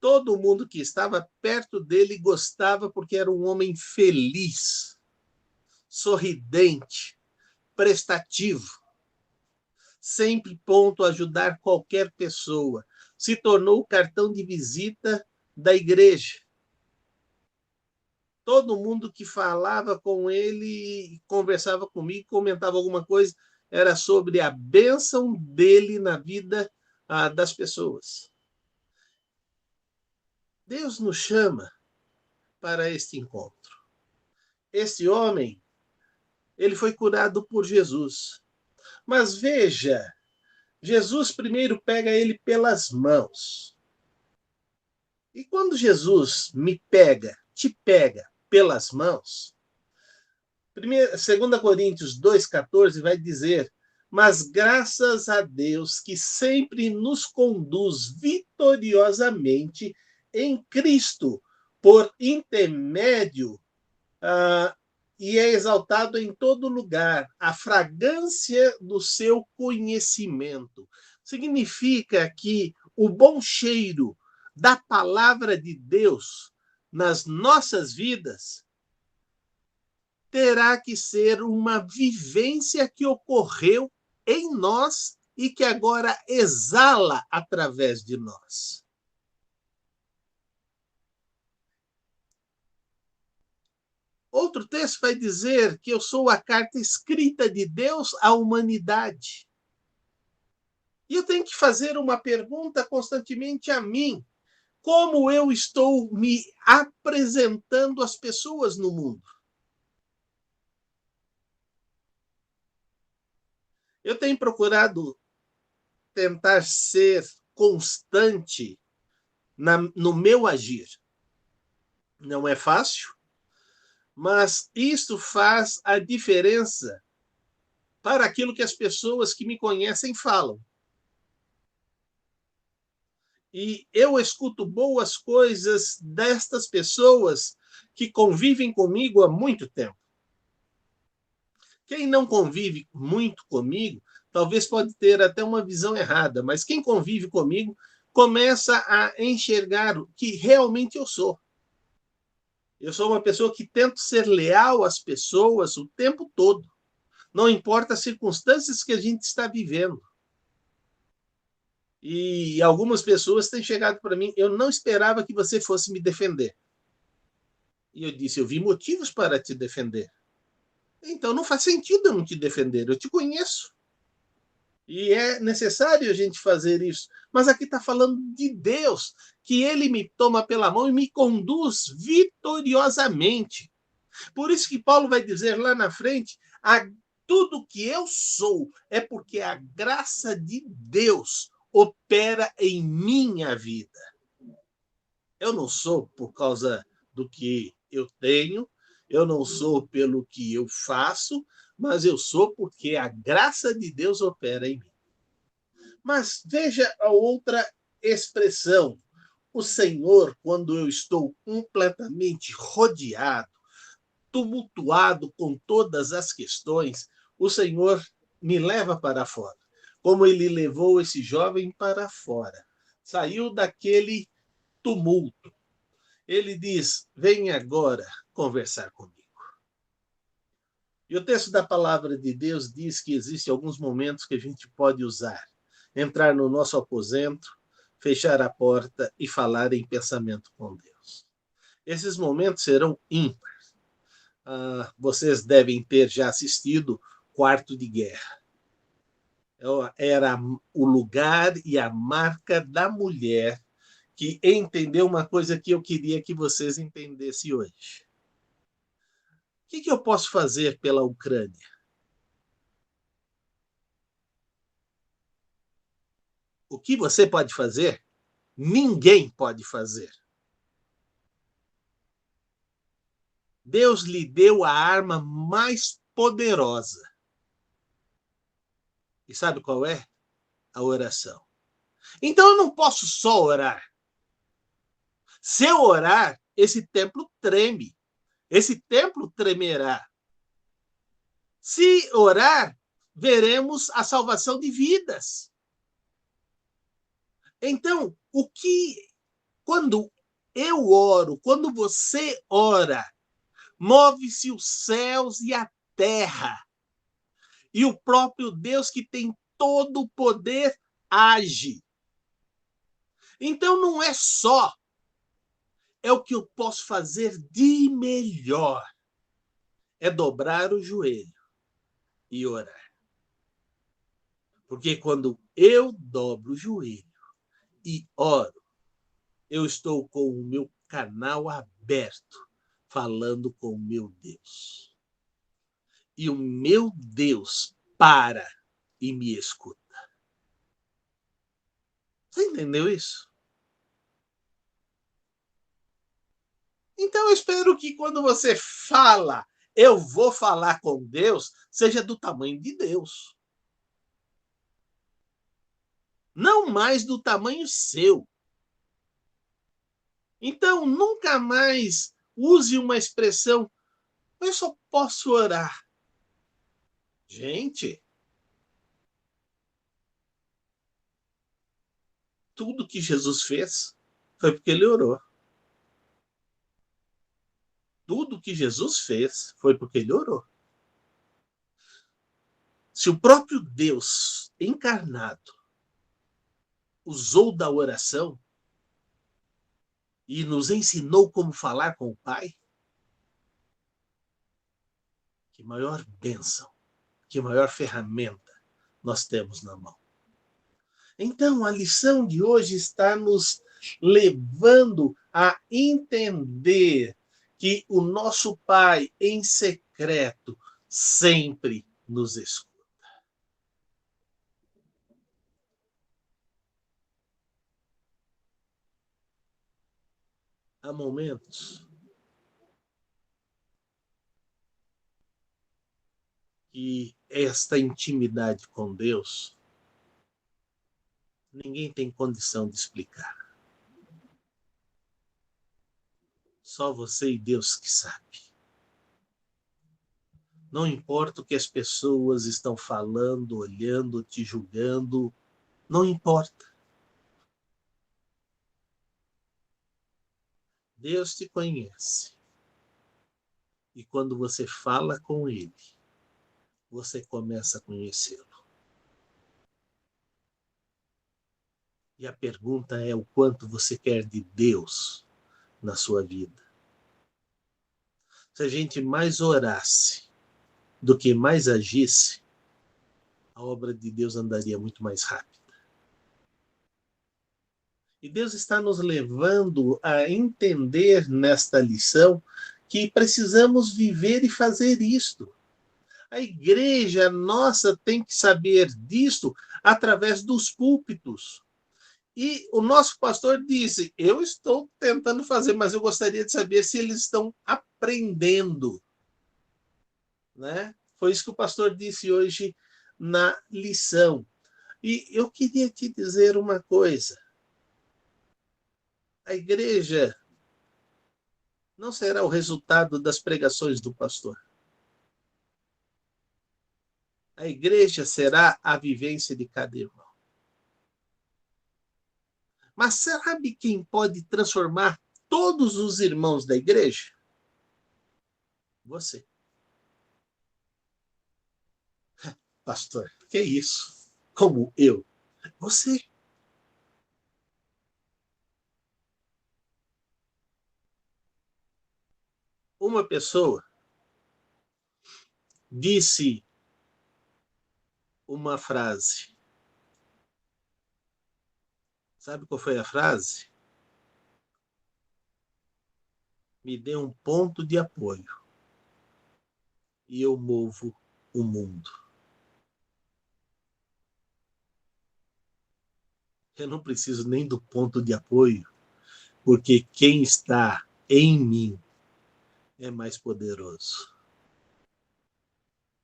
Todo mundo que estava perto dele gostava porque era um homem feliz, sorridente, prestativo, sempre pronto a ajudar qualquer pessoa. Se tornou o cartão de visita da igreja. Todo mundo que falava com ele, conversava comigo, comentava alguma coisa, era sobre a bênção dele na vida das pessoas. Deus nos chama para este encontro. Este homem, ele foi curado por Jesus. Mas veja, Jesus primeiro pega ele pelas mãos. E quando Jesus me pega, te pega pelas mãos, 2 Coríntios 2,14 vai dizer, mas graças a Deus que sempre nos conduz vitoriosamente em Cristo, por intermédio, e é exaltado em todo lugar, a fragrância do seu conhecimento. Significa que o bom cheiro da palavra de Deus nas nossas vidas terá que ser uma vivência que ocorreu em nós e que agora exala através de nós. Outro texto vai dizer que eu sou a carta escrita de Deus à humanidade. E eu tenho que fazer uma pergunta constantemente a mim. como eu estou me apresentando às pessoas no mundo. Eu tenho procurado tentar ser constante no meu agir. Não é fácil, mas isso faz a diferença para aquilo que as pessoas que me conhecem falam. E eu escuto boas coisas destas pessoas que convivem comigo há muito tempo. Quem não convive muito comigo, talvez pode ter até uma visão errada, mas quem convive comigo começa a enxergar o que realmente eu sou. Eu sou uma pessoa que tento ser leal às pessoas o tempo todo. Não importa as circunstâncias que a gente está vivendo. E algumas pessoas têm chegado para mim, eu não esperava que você fosse me defender. E eu disse, eu vi motivos para te defender. Então não faz sentido eu não te defender, eu te conheço. E é necessário a gente fazer isso. Mas aqui está falando de Deus, que ele me toma pela mão e me conduz vitoriosamente. Por isso que Paulo vai dizer lá na frente, tudo que eu sou é porque a graça de Deus opera em minha vida. Eu não sou por causa do que eu tenho, eu não sou pelo que eu faço, mas eu sou porque a graça de Deus opera em mim. Mas veja a outra expressão. O Senhor, quando eu estou completamente rodeado, tumultuado com todas as questões, o Senhor me leva para fora. Como ele levou esse jovem para fora. Saiu daquele tumulto. Ele diz, vem agora conversar comigo. E o texto da palavra de Deus diz que existem alguns momentos que a gente pode usar. Entrar no nosso aposento, fechar a porta e falar em pensamento com Deus. Esses momentos serão ímpares. Vocês devem ter já assistido Quarto de Guerra. Era o lugar e a marca da mulher que entendeu uma coisa que eu queria que vocês entendessem hoje. O que eu posso fazer pela Ucrânia? O que você pode fazer, ninguém pode fazer. Deus lhe deu a arma mais poderosa. E sabe qual é? A oração. Então eu não posso só orar. Se eu orar, esse templo treme. Esse templo tremerá. Se orar, veremos a salvação de vidas. Então, quando eu oro, quando você ora, move-se os céus e a terra. E o próprio Deus que tem todo o poder age. Então não é só, é o que eu posso fazer de melhor. É dobrar o joelho e orar. Porque quando eu dobro o joelho e oro, eu estou com o meu canal aberto, falando com o meu Deus. E o meu Deus para e me escuta. Você entendeu isso? Então eu espero que quando você fala, eu vou falar com Deus, seja do tamanho de Deus. Não mais do tamanho seu. Então, nunca mais use uma expressão, eu só posso orar. Gente, tudo que Jesus fez foi porque ele orou. Tudo que Jesus fez foi porque ele orou. Se o próprio Deus encarnado usou da oração e nos ensinou como falar com o Pai, que maior bênção, que maior ferramenta nós temos na mão. Então, a lição de hoje está nos levando a entender que o nosso Pai, em secreto, sempre nos escuta. Há momentos que esta intimidade com Deus, ninguém tem condição de explicar. Só você e Deus que sabe. Não importa o que as pessoas estão falando, olhando, te julgando, não importa. Deus te conhece. E quando você fala com Ele, você começa a conhecê-lo. E a pergunta é o quanto você quer de Deus na sua vida. Se a gente mais orasse do que mais agisse, a obra de Deus andaria muito mais rápido. E Deus está nos levando a entender nesta lição que precisamos viver e fazer isto. A igreja nossa tem que saber disto através dos púlpitos. E o nosso pastor disse, eu estou tentando fazer, mas eu gostaria de saber se eles estão aprendendo. Né? Foi isso que o pastor disse hoje na lição. E eu queria te dizer uma coisa. A igreja não será o resultado das pregações do pastor. A igreja será a vivência de cada irmão. Mas sabe quem pode transformar todos os irmãos da igreja? Você. Pastor, que é isso? Como eu? Você. Uma pessoa disse uma frase. Sabe qual foi a frase? Me dê um ponto de apoio e eu movo o mundo. Eu não preciso nem do ponto de apoio, porque quem está em mim é mais poderoso.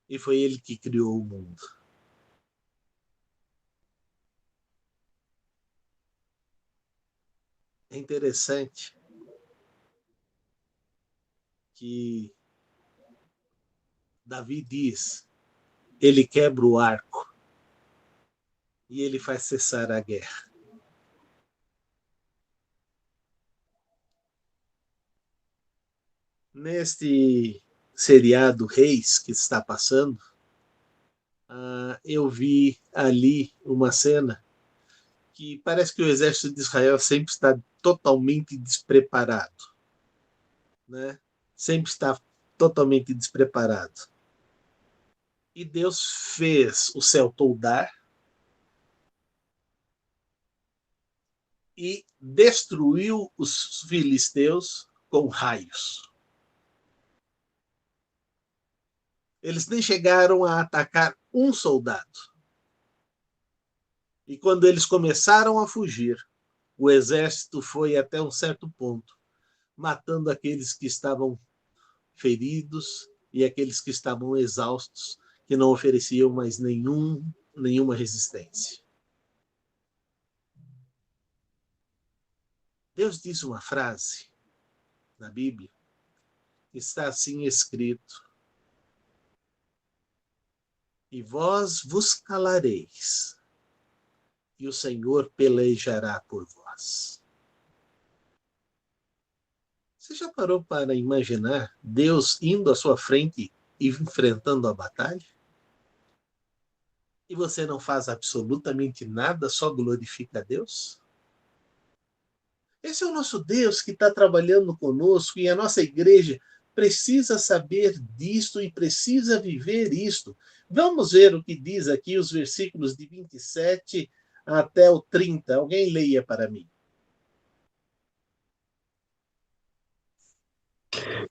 E foi ele que criou o mundo. É interessante que Davi diz, ele quebra o arco e ele faz cessar a guerra. Neste seriado Reis que está passando, eu vi ali uma cena que parece que o exército de Israel sempre está totalmente despreparado. Né? Sempre está totalmente despreparado. E Deus fez o céu toldar e destruiu os filisteus com raios. Eles nem chegaram a atacar um soldado. E quando eles começaram a fugir, o exército foi até um certo ponto, matando aqueles que estavam feridos e aqueles que estavam exaustos, que não ofereciam mais nenhuma resistência. Deus diz uma frase na Bíblia, que está assim escrito, e vós vos calareis, e o Senhor pelejará por vós. Você já parou para imaginar Deus indo à sua frente e enfrentando a batalha? E você não faz absolutamente nada, só glorifica a Deus? Esse é o nosso Deus que está trabalhando conosco e a nossa igreja precisa saber disto e precisa viver isto. Vamos ver o que diz aqui os versículos de 27 até o 30. Alguém leia para mim.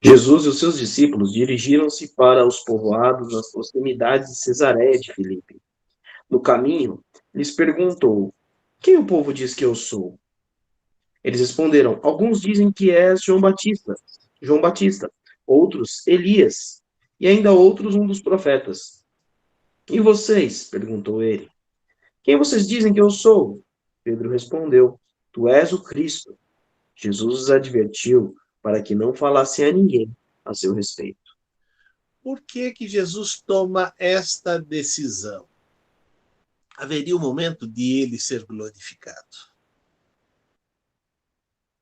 Jesus e os seus discípulos dirigiram-se para os povoados nas proximidades de Cesareia de Filipe. No caminho, lhes perguntou: quem o povo diz que eu sou? Eles responderam: alguns dizem que és João Batista, outros Elias, e ainda outros um dos profetas. E vocês? Perguntou ele. Quem vocês dizem que eu sou? Pedro respondeu: tu és o Cristo. Jesus os advertiu para que não falassem a ninguém a seu respeito. Por que que Jesus toma esta decisão? Haveria um momento de ele ser glorificado.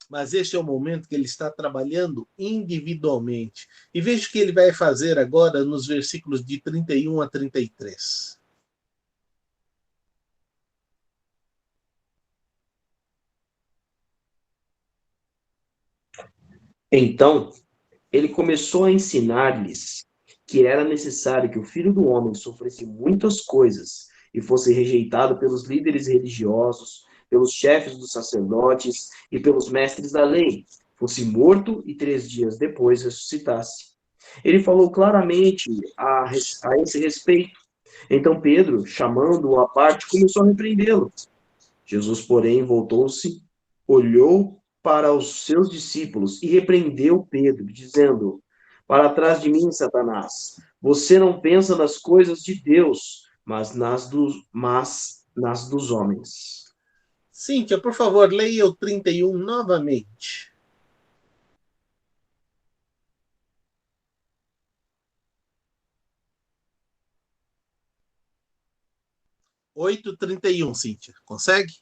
Mas este é o momento que ele está trabalhando individualmente. E veja o que ele vai fazer agora nos versículos de 31 a 33. Então, ele começou a ensinar-lhes que era necessário que o Filho do Homem sofresse muitas coisas e fosse rejeitado pelos líderes religiosos, pelos chefes dos sacerdotes e pelos mestres da lei, fosse morto e 3 dias depois ressuscitasse. Ele falou claramente a esse respeito. Então Pedro, chamando-o à parte, começou a repreendê-lo. Jesus, porém, voltou-se, olhou para os seus discípulos e repreendeu Pedro, dizendo: para trás de mim, Satanás, você não pensa nas coisas de Deus, mas nas dos homens. Cíntia, por favor, leia o 31 novamente. Oito 31, Cíntia. Consegue?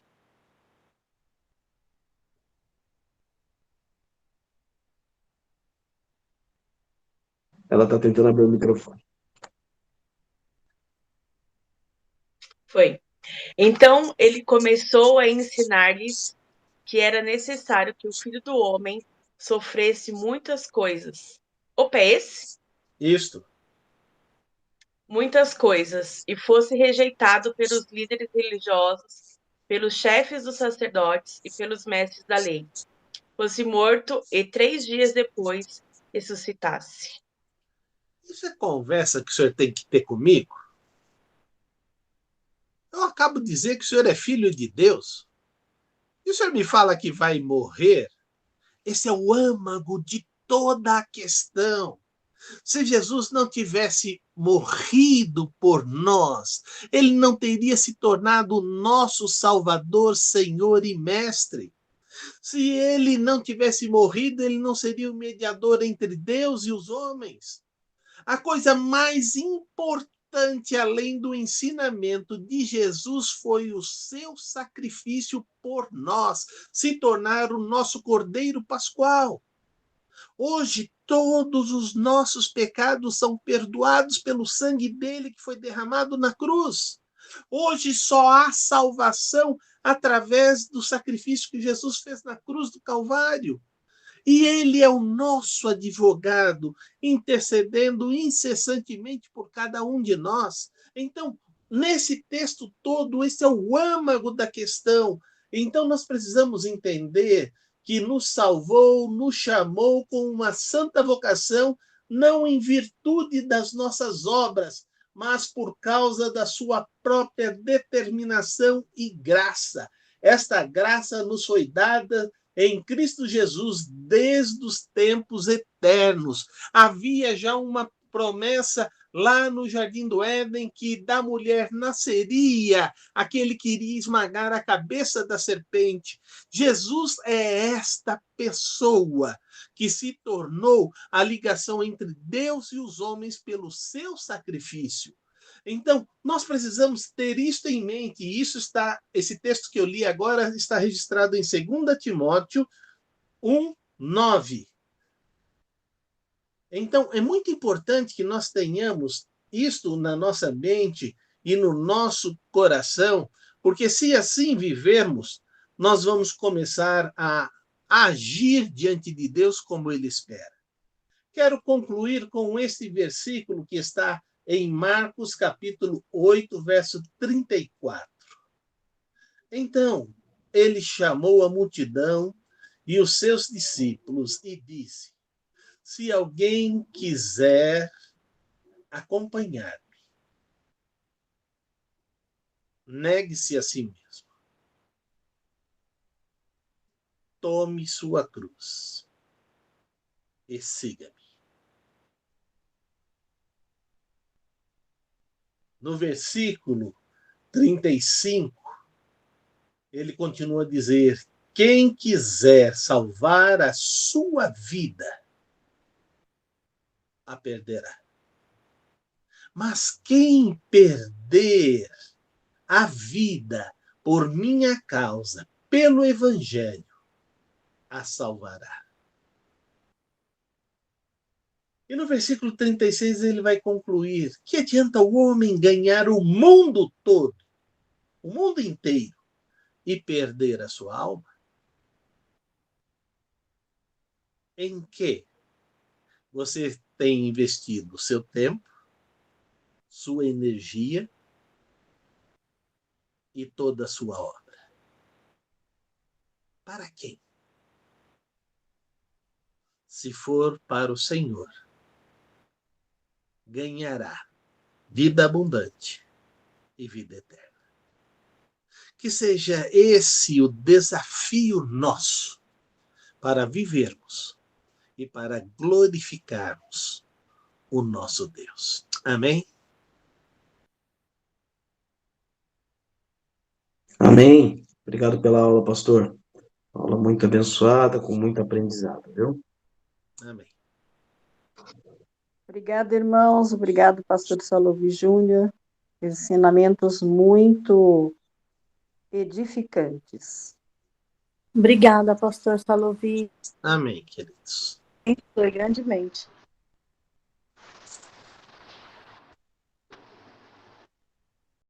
Ela está tentando abrir o microfone. Foi. Então ele começou a ensinar-lhes que era necessário que o Filho do Homem sofresse muitas coisas. Opa, é esse? Isto. Muitas coisas, e fosse rejeitado pelos líderes religiosos, pelos chefes dos sacerdotes e pelos mestres da lei. Fosse morto e 3 dias depois ressuscitasse. Isso é conversa que o senhor tem que ter comigo? Eu acabo de dizer que o senhor é filho de Deus. E o senhor me fala que vai morrer? Esse é o âmago de toda a questão. Se Jesus não tivesse morrido por nós, ele não teria se tornado o nosso Salvador, Senhor e Mestre. Se ele não tivesse morrido, ele não seria o mediador entre Deus e os homens. A coisa mais importante, além do ensinamento de Jesus, foi o seu sacrifício por nós, se tornar o nosso Cordeiro Pascual. Hoje, todos os nossos pecados são perdoados pelo sangue dele que foi derramado na cruz. Hoje só há salvação através do sacrifício que Jesus fez na cruz do Calvário. E ele é o nosso advogado, intercedendo incessantemente por cada um de nós. Então, nesse texto todo, esse é o âmago da questão. Então, nós precisamos entender que nos salvou, nos chamou com uma santa vocação, não em virtude das nossas obras, mas por causa da sua própria determinação e graça. Esta graça nos foi dada em Cristo Jesus desde os tempos eternos. Havia já uma promessa lá no Jardim do Éden que da mulher nasceria aquele que iria esmagar a cabeça da serpente. Jesus é esta pessoa que se tornou a ligação entre Deus e os homens pelo seu sacrifício. Então, nós precisamos ter isto em mente, e esse texto que eu li agora está registrado em 2 Timóteo 1, 9. Então, é muito importante que nós tenhamos isto na nossa mente e no nosso coração, porque se assim vivermos, nós vamos começar a agir diante de Deus como Ele espera. Quero concluir com este versículo que está em Marcos capítulo 8, verso 34. Então, ele chamou a multidão e os seus discípulos e disse: Se alguém quiser acompanhar-me, negue-se a si mesmo. Tome sua cruz e siga-me. No versículo 35, ele continua a dizer: quem quiser salvar a sua vida, a perderá. Mas quem perder a vida por minha causa, pelo Evangelho, a salvará. E no versículo 36 ele vai concluir: que adianta o homem ganhar o mundo todo, o mundo inteiro, e perder a sua alma? Em que você tem investido seu tempo, sua energia e toda a sua obra? Para quem? Se for para o Senhor, ganhará vida abundante e vida eterna. Que seja esse o desafio nosso para vivermos e para glorificarmos o nosso Deus. Amém? Amém. Obrigado pela aula, pastor. Aula muito abençoada, com muito aprendizado, viu? Amém. Obrigada, irmãos. Obrigado, pastor Salovi Júnior. Ensinamentos muito edificantes. Obrigada, pastor Salovi. Amém, queridos. Foi grandemente.